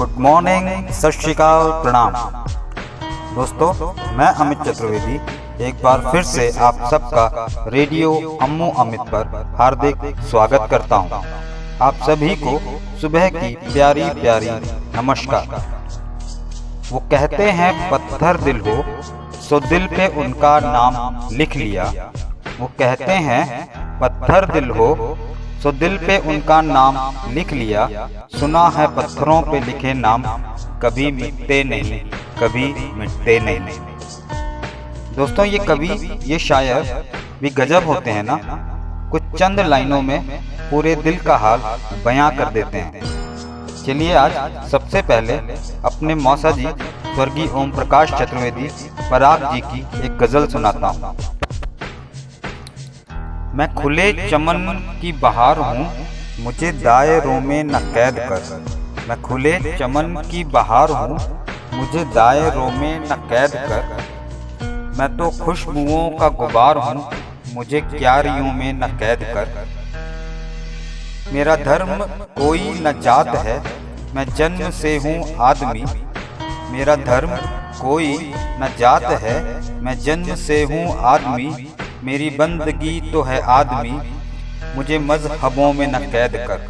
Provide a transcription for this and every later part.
Good morning, सत श्री अकाल, प्रणाम। दोस्तों, मैं अमित चतुर्वेदी एक बार फिर से आप सबका रेडियो अम्मू अमित पर हार्दिक स्वागत करता हूं। आप सभी को सुबह की प्यारी प्यारी नमस्कार। वो कहते हैं पत्थर दिल हो सो दिल पे उनका नाम लिख लिया। वो कहते हैं पत्थर दिल हो सो दिल पे उनका नाम लिख लिया। सुना है पत्थरों पे लिखे नाम कभी मिटते नहीं, कभी मिटते नहीं। दोस्तों, ये कवि, ये शायर भी गजब होते हैं ना। कुछ चंद लाइनों में पूरे दिल का हाल बयां कर देते हैं। चलिए आज सबसे पहले अपने मौसा जी स्वर्गीय ओम प्रकाश चतुर्वेदी पराग जी की एक गजल सुनाता हूँ। मैं खुले चमन की बहार हूँ, मुझे दायरों में न कैद कर। मैं खुले चमन की बहार हूँ, मुझे दायरों में न कैद कर। मैं तो खुशबुओं का गुबार हूँ, मुझे क्यारियों में न कैद कर। मेरा धर्म कोई न जात है, मैं जन्म से हूँ आदमी। मेरा धर्म कोई न जात है, मैं जन्म से हूँ आदमी। मेरी बंदगी तो है आदमी, मुझे मजहबों में न कैद कर।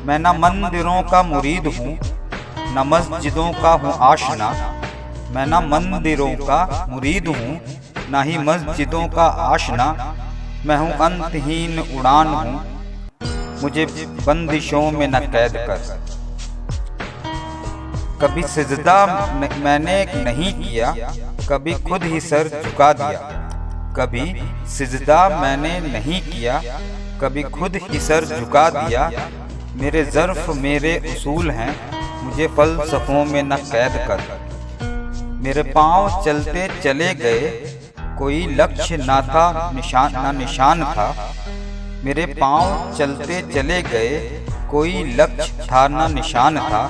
मैं न मंदिरों का मुरीद हूँ, न मस्जिदों का हूँ आशना। मैं न मंदिरों का मुरीद हूँ, न ही मस्जिदों का आशना। मैं हूँ अंतहीन उड़ान हूँ, मुझे बंदिशों में न कैद कर। कभी सिजदा मैंने नहीं किया, कभी खुद ही सर झुका दिया। कभी सिजदा मैंने नहीं किया, कभी खुद ही सर झुका दिया। मेरे ज़र्फ मेरे उसूल हैं, मुझे फ़लसफ़ों में न कैद कर। मेरे पाँव चलते चले गए, कोई लक्ष्य ना था, निशान था। मेरे पाँव चलते चले गए, कोई लक्ष्य था ना निशान था।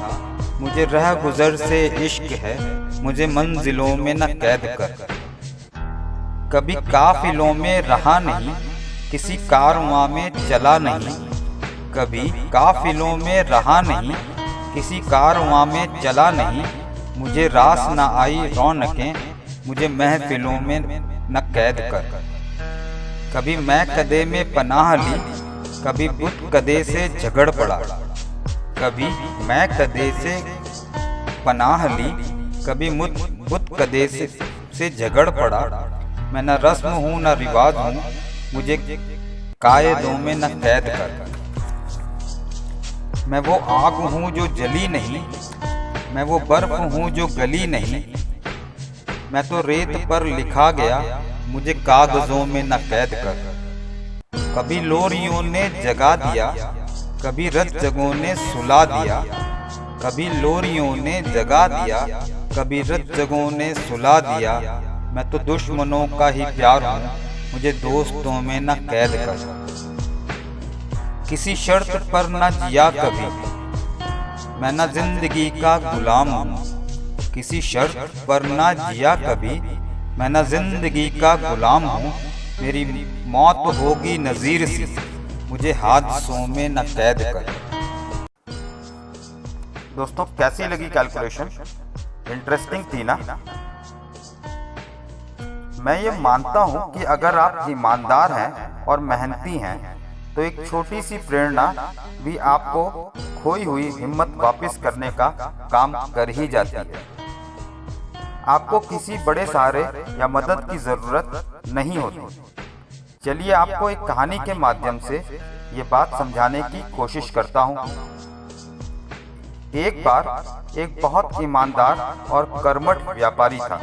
मुझे रह गुज़र से इश्क है, मुझे मंजिलों में न कैद कर। कभी काफिलों में रहा नहीं, किसी कारवां में चला नहीं। कभी काफिलों में रहा नहीं, किसी कारवां में चला नहीं। मुझे रास न आई रौनकें, मुझे महफिलों में न कैद कर। कभी मैं कदे में पनाह ली, कभी बुत कदे से झगड़ पड़ा। कभी मैं कदे से पनाह ली, कभी बुत कदे से झगड़ पड़ा। मैं न रस्म हूँ न रिवाज हूँ, मुझे कायदों में न कैद कर। मैं वो आग हूँ जो जली नहीं, मैं वो बर्फ हूँ जो गली नहीं। मैं तो रेत पर लिखा गया, मुझे कागजों में न कैद कर। कभी लोरियों ने जगा दिया, कभी रत जगों ने सुला दिया। कभी लोरियों ने जगा दिया, कभी रत जगों ने सुला दिया। मैं तो दुश्मनों का ही प्यार हूँ, मुझे दोस्तों में न कैद कर। किसी शर्त पर न जिया कभी, मैं न जिंदगी का गुलाम हूँ। किसी शर्त पर न जिया कभी, मैं न जिंदगी का गुलाम हूँ। मेरी मौत होगी नज़ीर सी, मुझे हादसों में न कैद कर। दोस्तों, कैसी लगी कैलकुलेशन? इंटरेस्टिंग थी ना? मैं ये मानता हूँ कि अगर आप ईमानदार हैं और मेहनती हैं तो एक छोटी सी प्रेरणा भी आपको खोई हुई हिम्मत वापस करने का काम कर ही जाती है। आपको किसी बड़े सहारे या मदद की ज़रूरत नहीं होती। चलिए आपको एक कहानी के माध्यम से ये बात समझाने की कोशिश करता हूँ। एक बार एक बहुत ईमानदार और कर्मठ व्यापारी था,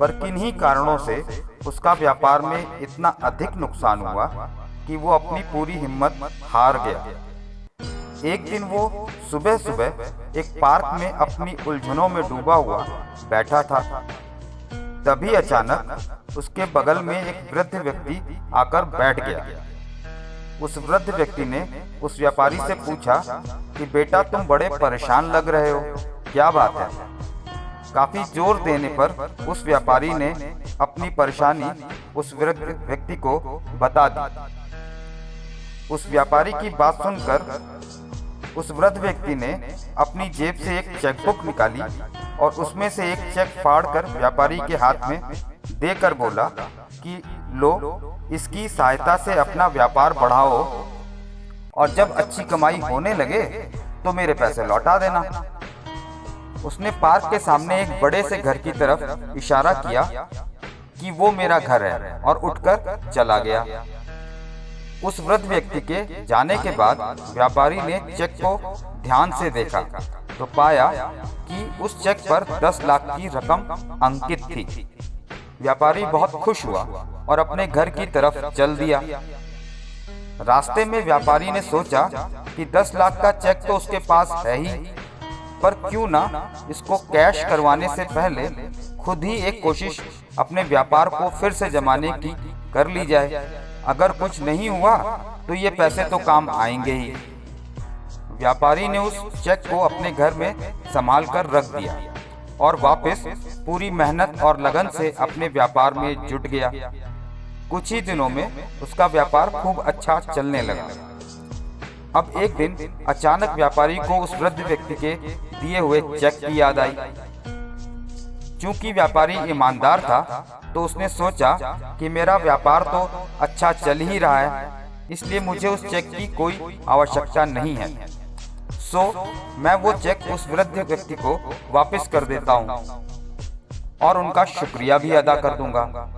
पर किन्हीं कारणों से उसका व्यापार में इतना अधिक नुकसान हुआ कि वो अपनी पूरी हिम्मत हार गया। एक दिन वो सुबह सुबह एक पार्क में अपनी उलझनों में डूबा हुआ बैठा था। तभी अचानक उसके बगल में एक वृद्ध व्यक्ति आकर बैठ गया। उस वृद्ध व्यक्ति ने उस व्यापारी से पूछा कि बेटा, तुम बड़े परेशान लग रहे हो, क्या बात है? काफी जोर देने पर उस व्यापारी ने अपनी परेशानी उस वृद्ध व्यक्ति को बता दी। उस व्यापारी की बात सुनकर उस वृद्ध व्यक्ति ने अपनी जेब से एक चेकबुक निकाली और उसमें से एक चेक फाड़कर व्यापारी के हाथ में देकर बोला कि लो, इसकी सहायता से अपना व्यापार बढ़ाओ और जब अच्छी कमाई होने लगे तो मेरे पैसे लौटा देना। उसने पार्क के सामने एक बड़े से घर की तरफ इशारा किया कि वो मेरा घर है और उठकर चला गया। उस वृद्ध व्यक्ति के जाने के बाद व्यापारी ने चेक को ध्यान से देखा तो पाया कि उस चेक पर 10 लाख की रकम अंकित थी। व्यापारी बहुत खुश हुआ और अपने घर की तरफ चल दिया। रास्ते में व्यापारी ने सोचा कि 10 लाख का चेक तो उसके पास है ही, पर क्यों ना इसको कैश करवाने से पहले खुद ही एक कोशिश अपने व्यापार को फिर से जमाने की कर ली जाए। अगर कुछ नहीं हुआ तो ये पैसे तो काम आएंगे ही। व्यापारी ने उस चेक को अपने घर में संभाल कर रख दिया और वापस पूरी मेहनत और लगन से अपने व्यापार में जुट गया। कुछ ही दिनों में उसका व्यापार खूब अच्छा चलने लगा। अब एक दिन अचानक व्यापारी को उस वृद्ध व्यक्ति के दिए हुए चेक की याद आई। चूंकि व्यापारी ईमानदार था तो उसने सोचा कि मेरा व्यापार तो अच्छा चल ही रहा है, इसलिए मुझे उस चेक की कोई आवश्यकता नहीं है। सो मैं वो चेक उस वृद्ध व्यक्ति को वापस कर देता हूँ और उनका शुक्रिया भी अदा कर दूंगा।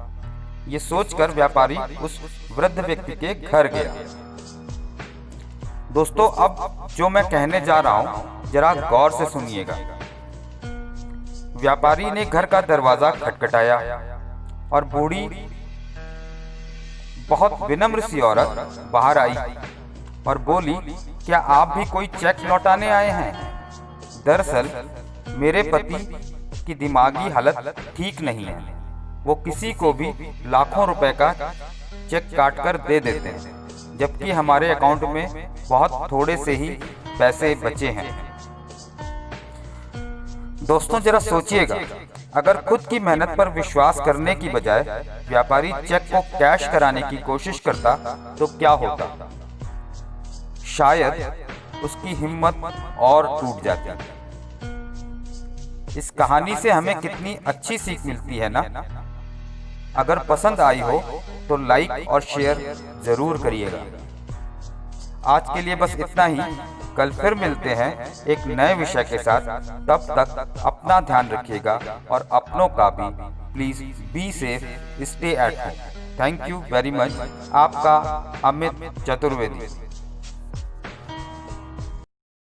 ये सोचकर व्यापारी उस वृद्ध व्यक्ति के घर गया। दोस्तों, अब जो मैं कहने जा रहा हूँ जरा गौर से सुनिएगा। व्यापारी ने घर का दरवाजा खटखटाया और बूढ़ी बहुत विनम्र सी औरत बाहर आई और बोली, क्या आप भी कोई चेक लौटाने आए हैं? दरअसल मेरे पति की दिमागी हालत ठीक नहीं है। वो किसी को भी लाखों रुपए का चेक काटकर दे देते हैं, जबकि हमारे अकाउंट में बहुत थोड़े से ही पैसे बचे हैं। दोस्तों, जरा सोचिएगा, अगर खुद की मेहनत पर विश्वास करने की बजाय व्यापारी चेक को कैश कराने की कोशिश करता तो क्या होता? शायद उसकी हिम्मत और टूट जाती। इस कहानी से हमें कितनी अच्छी सीख मिलती है ना। अगर पसंद आई हो तो लाइक और शेयर जरूर करिएगा। आज के लिए बस इतना ही। कल फिर मिलते हैं एक नए विषय के साथ। तब तक अपना ध्यान रखिएगा और अपनों का भी। Please be safe, stay at home. Thank you very much. आपका अमित चतुर्वेदी।